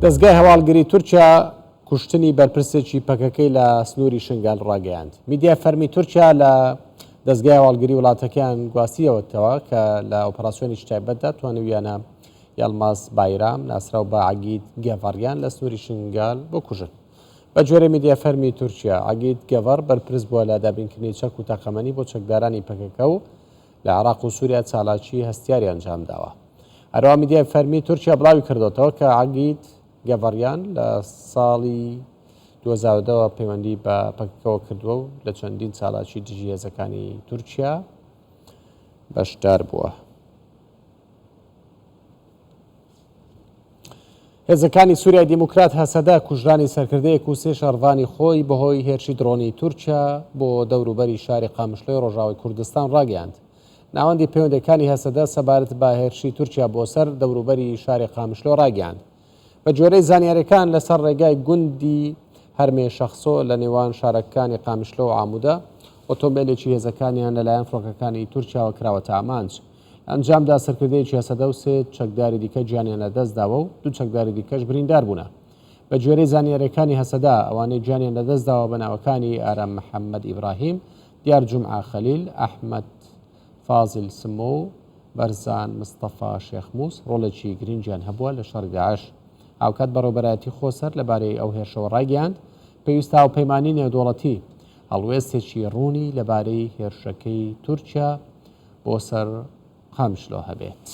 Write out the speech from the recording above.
دەستگای هەواڵگری تورکیا کوشتنی بەرپرسێکی پەکەکەی لە سنووری شنگال ڕاگەیاند. میدیای فەرمی تورکیا لە دەستگای هەواڵگری وڵاتەکان گواستیەوەتەوە کە لە ئۆپەراسیۆنی تایبەتدا توانویانە یالماز بایرام ناسراو بە عەگید گێڤەڕیان لە سنووری شنگال بکوژن. بە جۆرە میدیای فەرمی تورکیا عەگید گێڤەڕ بەرپرس بووە لە دابینکردنی چەک و تاقەمەنی بۆ چەکدارانی پەکەکە و لە عێراق و سووریا چالاکی هەستیاری ئەنجام داوە. هەروەها میدیای فەرمی تورکیا بڵاوی کردوێتەوە کە عەگید گێڤەڕیان لە ساڵی 2010 پەیوەندی بە پەکەکەوە کردووە و لە چەندین چالاکی دژی هێزەکانی تورکیا بەشدار بووە. هێزەکانی سووریای دیموکرات هەسەدا کوژرانی سەرکردەیەک و سێ شەڕڤانی خۆی بەهۆی هێرشی درۆنی تورکیا بۆ دەوروبەری شاری قامشلۆی ڕۆژاوی کوردستان ڕاگەیاند. ناوەندی پەیوەندەکانی هەسەدا سەبارەت بە هێرشی تورکیا بۆ سەر دەوروبەری شاری قامشلۆ ڕاگەیاند. بە جۆرەی زانیاریەکان لەسەر ڕێگای گوندی هەرمێ شەخسۆ لە نێوان شارەکانی قامشلۆ و ئامودە ئۆتۆمبیلێکی هێزەکانیان لەلایەن فڕۆکەکانی تورکیاوە کراوەتە ئامانج. ئەنجامدا سەرکردەیەکی هەسەدە و سێ چەکداری دیکە گیانیان لەدەستداوە و دوو چەکداری دیکەش بریندار بوونە. بە جۆرەی زانیاریەکانی هەسەدا ئەوانەی گیانیان لەدەستداوە بە ناوەکانی ئارام محەممەد ئیبراهیم، دیار جومعە خەلیل، ئەحمەد فازل سمۆ و بەرزان مستەفا شێخموس ڕۆڵێکی گرنگیان هەبووە لە شەڕی داعش. ئاوکات بەڕێوەبەرایەتی خۆسەر لەبارەی ئەو هێرشەوە ڕاگەیاند پێویستە هاوپەیمانی نێودوڵەتی هەڵوێستێکی ڕوونی لەبارەی هێرشەکەی تورکیا بۆ سەر قامشلۆ هەبێت.